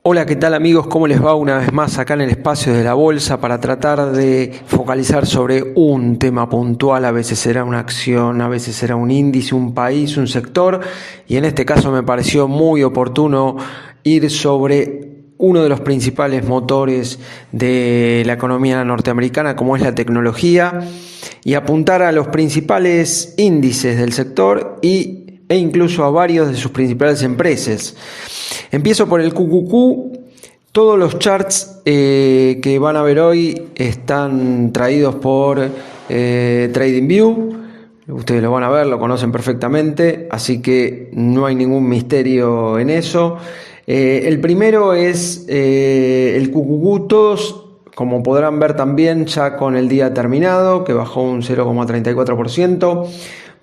Hola, ¿qué tal amigos? ¿Cómo les va una vez más acá en el espacio de la bolsa para tratar de focalizar sobre un tema puntual? A veces será una acción, a veces será un índice, un país, un sector, y en este caso me pareció muy oportuno ir sobre uno de los principales motores de la economía norteamericana, como es la tecnología, y apuntar a los principales índices del sector e incluso a varios de sus principales empresas. Empiezo por el QQQ. Todos los charts que van a ver hoy están traídos por TradingView. Ustedes lo van a ver, lo conocen perfectamente, así que no hay ningún misterio en eso. El primero es el QQQ. Todos, como podrán ver también, ya con el día terminado, que bajó un 0,34%.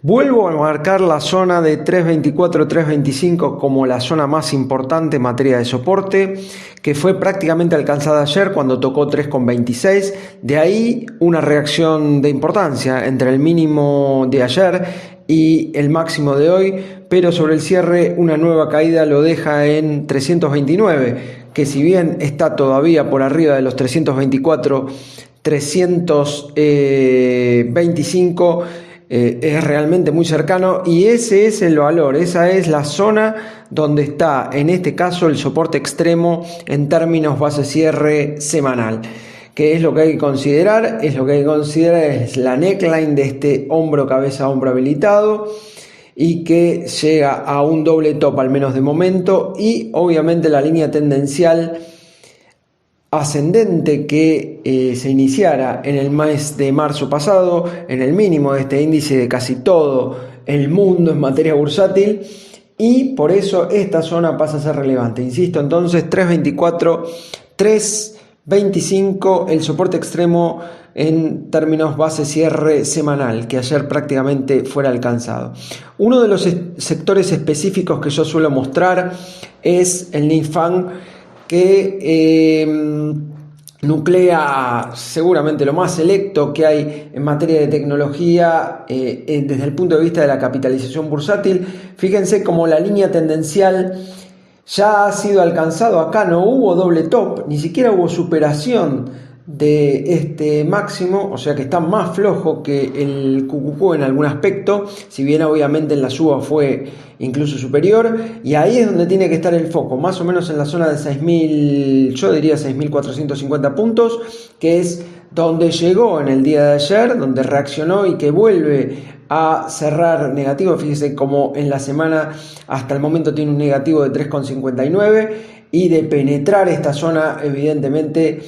Vuelvo a marcar la zona de 324-325 como la zona más importante en materia de soporte, que fue prácticamente alcanzada ayer cuando tocó 3,26. De ahí una reacción de importancia entre el mínimo de ayer y el máximo de hoy, pero sobre el cierre una nueva caída lo deja en 329, que si bien está todavía por arriba de los 324, 325, es realmente muy cercano, y ese es el valor, esa es la zona donde está en este caso el soporte extremo en términos base cierre semanal. ¿Qué es lo que hay que considerar? Es la neckline de este hombro cabeza hombro habilitado, y que llega a un doble top al menos de momento, y obviamente la línea tendencial ascendente que se iniciara en el mes de marzo pasado, en el mínimo de este índice de casi todo el mundo en materia bursátil, y por eso esta zona pasa a ser relevante. Insisto, entonces 324, 325, el soporte extremo en términos base cierre semanal, que ayer prácticamente fuera alcanzado. Uno de los sectores específicos que yo suelo mostrar es el NIFANG, que nuclea seguramente lo más selecto que hay en materia de tecnología desde el punto de vista de la capitalización bursátil. Fíjense cómo la línea tendencial ya ha sido alcanzado. Acá no hubo doble top, ni siquiera hubo superación de este máximo, o sea que está más flojo que el QQQ en algún aspecto, si bien obviamente en la suba fue incluso superior, y ahí es donde tiene que estar el foco, más o menos en la zona de 6.000, yo diría 6.450 puntos, que es donde llegó en el día de ayer, donde reaccionó y que vuelve a cerrar negativo. Fíjese como en la semana hasta el momento tiene un negativo de 3,59, y de penetrar esta zona evidentemente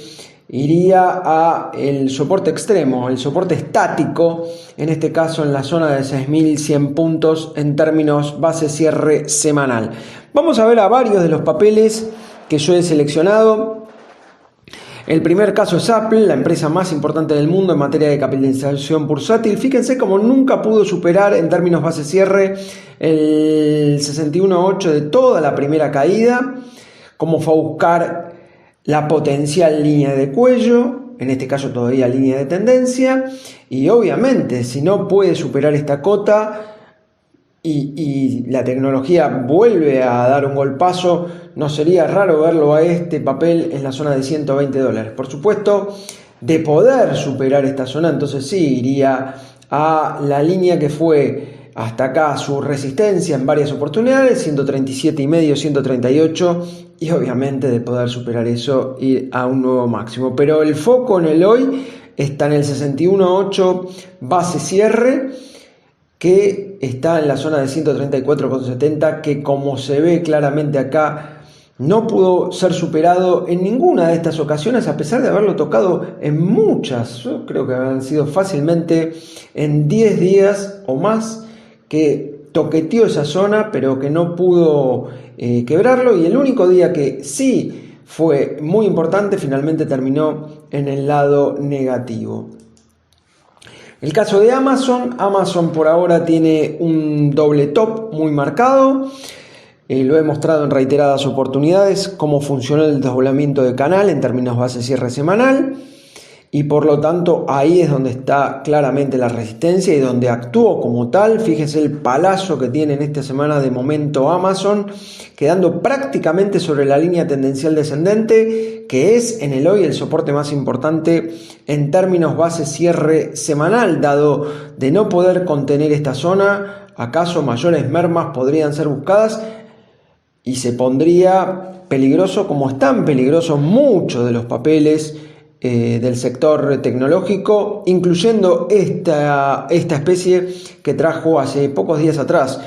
iría a el soporte extremo, el soporte estático, en este caso en la zona de 6.100 puntos en términos base cierre semanal. Vamos a ver a varios de los papeles que yo he seleccionado. El primer caso es Apple, la empresa más importante del mundo en materia de capitalización bursátil. Fíjense cómo nunca pudo superar en términos base cierre el 61.8 de toda la primera caída, cómo fue a buscar la potencial línea de cuello, en este caso todavía línea de tendencia, y obviamente si no puede superar esta cota y la tecnología vuelve a dar un golpazo, no sería raro verlo a este papel en la zona de $120. Por supuesto, de poder superar esta zona, entonces sí iría a la línea que fue hasta acá su resistencia en varias oportunidades, 137,5, 138, y obviamente de poder superar eso, ir a un nuevo máximo. Pero el foco en el hoy está en el 61.8 base cierre, que está en la zona de 134,70, que como se ve claramente acá no pudo ser superado en ninguna de estas ocasiones, a pesar de haberlo tocado en muchas. Yo creo que han sido fácilmente en 10 días o más que toqueteó esa zona, pero que no pudo quebrarlo, y el único día que sí fue muy importante finalmente terminó en el lado negativo. El caso de Amazon por ahora tiene un doble top muy marcado. Lo he mostrado en reiteradas oportunidades cómo funcionó el desdoblamiento de canal en términos base cierre semanal, y por lo tanto ahí es donde está claramente la resistencia y donde actuó como tal. Fíjense el palazo que tiene en esta semana de momento Amazon, quedando prácticamente sobre la línea tendencial descendente, que es en el hoy el soporte más importante en términos base cierre semanal. Dado de no poder contener esta zona, acaso mayores mermas podrían ser buscadas y se pondría peligroso, como están peligrosos muchos de los papeles del sector tecnológico, incluyendo esta especie que trajo hace pocos días atrás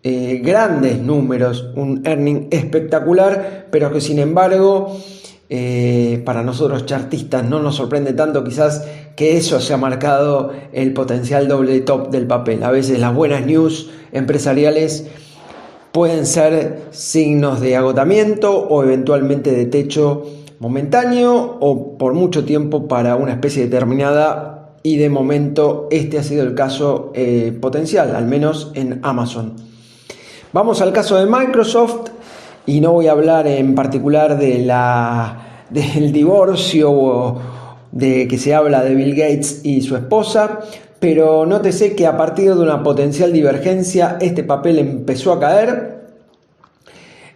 grandes números, un earning espectacular, pero que sin embargo para nosotros chartistas no nos sorprende tanto quizás que eso haya marcado el potencial doble top del papel. A veces las buenas news empresariales pueden ser signos de agotamiento o eventualmente de techo momentáneo o por mucho tiempo para una especie determinada, y de momento este ha sido el caso potencial, al menos en Amazon. Vamos al caso de Microsoft, y no voy a hablar en particular del divorcio de que se habla de Bill Gates y su esposa, pero nótese que a partir de una potencial divergencia este papel empezó a caer.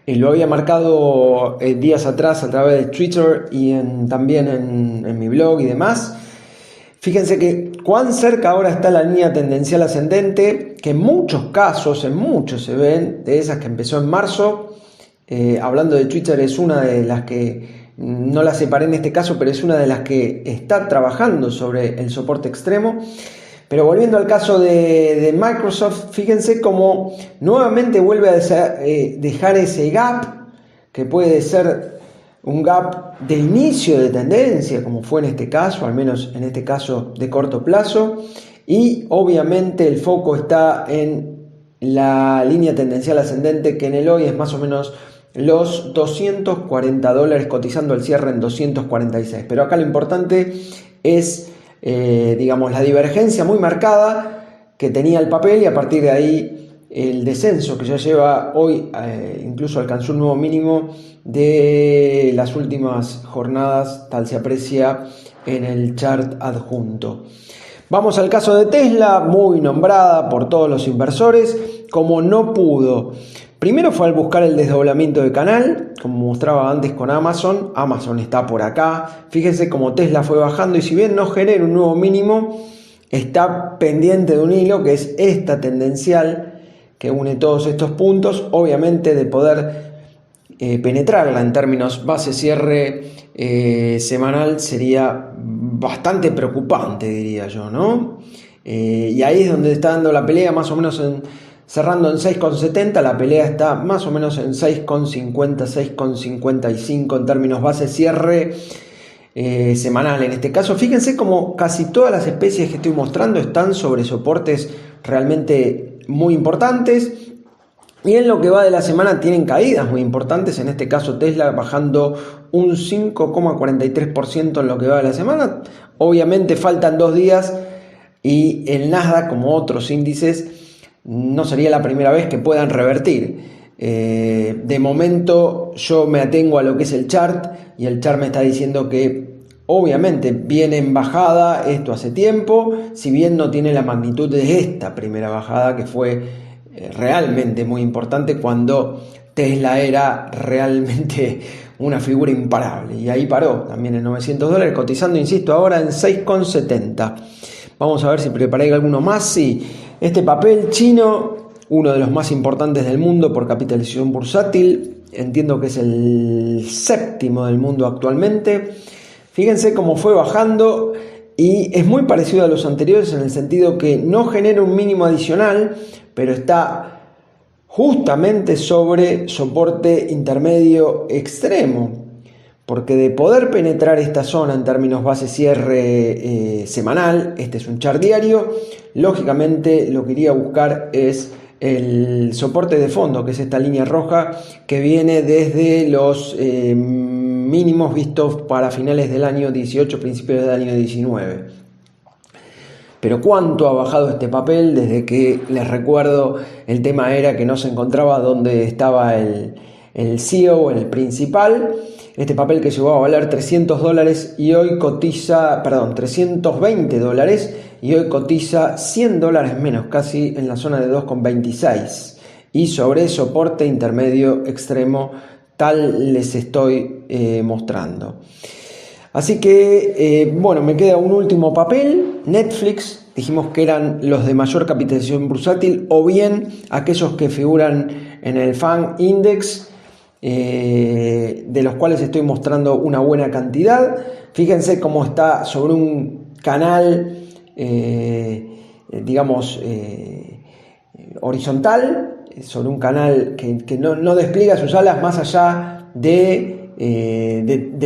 Lo había marcado días atrás a través de Twitter y también en mi blog y demás. Fíjense que cuán cerca ahora está la línea tendencial ascendente, que en muchos casos, en muchos se ven, de esas que empezó en marzo. Hablando de Twitter, es una de las que, no la separé en este caso, pero es una de las que está trabajando sobre el soporte extremo. Pero volviendo al caso de Microsoft, fíjense cómo nuevamente vuelve a dejar ese gap, que puede ser un gap de inicio de tendencia, como fue en este caso, al menos en este caso de corto plazo, y obviamente el foco está en la línea tendencial ascendente, que en el hoy es más o menos los $240, cotizando el cierre en 246. Pero acá lo importante es digamos, la divergencia muy marcada que tenía el papel, y a partir de ahí el descenso que ya lleva hoy, incluso alcanzó un nuevo mínimo de las últimas jornadas, tal se aprecia en el chart adjunto. Vamos al caso de Tesla, muy nombrada por todos los inversores. Como no pudo, primero fue al buscar el desdoblamiento de canal, como mostraba antes con Amazon. Amazon está por acá. Fíjense cómo Tesla fue bajando, y si bien no genera un nuevo mínimo, está pendiente de un hilo que es esta tendencial que une todos estos puntos. Obviamente, de poder penetrarla en términos base-cierre semanal sería bastante preocupante, diría yo, ¿no? Y ahí es donde está dando la pelea, más o menos cerrando en 6,70, la pelea está más o menos en 6,50, 6,55 en términos base-cierre semanal. En este caso, fíjense como casi todas las especies que estoy mostrando están sobre soportes realmente muy importantes. Y en lo que va de la semana tienen caídas muy importantes, en este caso Tesla bajando un 5,43% en lo que va de la semana. Obviamente faltan 2 días y el Nasdaq, como otros índices, no sería la primera vez que puedan revertir. De momento yo me atengo a lo que es el chart, y el chart me está diciendo que obviamente viene en bajada esto hace tiempo, si bien no tiene la magnitud de esta primera bajada que fue realmente muy importante cuando Tesla era realmente una figura imparable, y ahí paró también en $900, cotizando, insisto, ahora en 6,70. Vamos a ver si preparé alguno más. Sí, este papel chino, uno de los más importantes del mundo por capitalización bursátil, entiendo que es el 7º del mundo actualmente. Fíjense cómo fue bajando, y es muy parecido a los anteriores en el sentido que no genera un mínimo adicional, pero está justamente sobre soporte intermedio extremo, porque de poder penetrar esta zona en términos base-cierre semanal, este es un chart diario, lógicamente lo que iría a buscar es el soporte de fondo, que es esta línea roja que viene desde los mínimos vistos para finales del año 18, principios del año 19. Pero ¿cuánto ha bajado este papel desde que, les recuerdo, el tema era que no se encontraba donde estaba el CEO, el principal? Este papel que llegó a valer $300 y hoy cotiza, perdón, $320 y hoy cotiza $100 menos, casi en la zona de 2,26. Y sobre soporte intermedio extremo, tal les estoy mostrando. Así que, bueno, me queda un último papel, Netflix. Dijimos que eran los de mayor capitalización bursátil o bien aquellos que figuran en el FANG Index, de los cuales estoy mostrando una buena cantidad. Fíjense cómo está sobre un canal, digamos, horizontal, sobre un canal que no despliega sus alas más allá de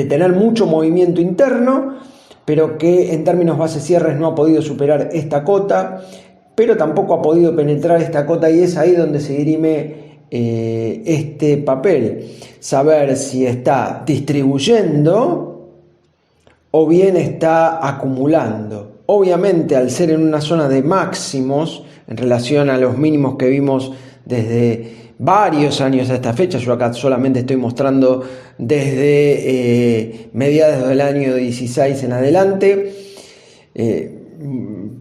tener mucho movimiento interno, pero que en términos base-cierres no ha podido superar esta cota, pero tampoco ha podido penetrar esta cota, y es ahí donde se dirime este papel. Saber si está distribuyendo o bien está acumulando. Obviamente, al ser en una zona de máximos en relación a los mínimos que vimos desde varios años a esta fecha, yo acá solamente estoy mostrando desde mediados del año 16 en adelante,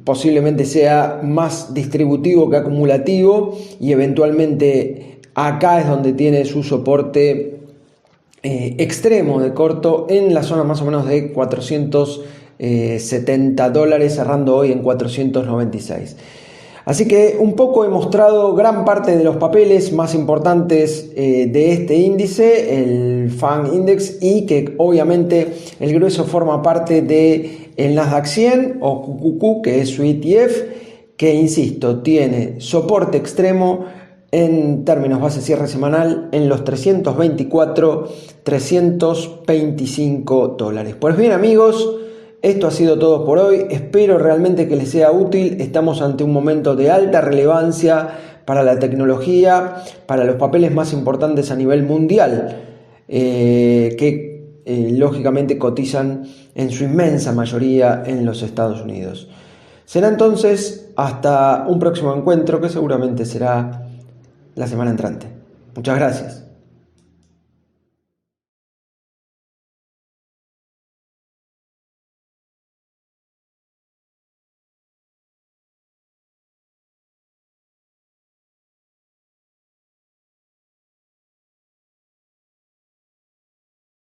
posiblemente sea más distributivo que acumulativo, y eventualmente acá es donde tiene su soporte extremo de corto en la zona más o menos de $470, cerrando hoy en 496. Así que un poco he mostrado gran parte de los papeles más importantes de este índice, el FANG Index, y que obviamente el grueso forma parte del Nasdaq 100 o QQQ, que es su ETF, que, insisto, tiene soporte extremo en términos base-cierre semanal en los $324-325. Pues bien, amigos, esto ha sido todo por hoy. Espero realmente que les sea útil. Estamos ante un momento de alta relevancia para la tecnología, para los papeles más importantes a nivel mundial, que lógicamente cotizan en su inmensa mayoría en los Estados Unidos. Será entonces hasta un próximo encuentro, que seguramente será la semana entrante. Muchas gracias.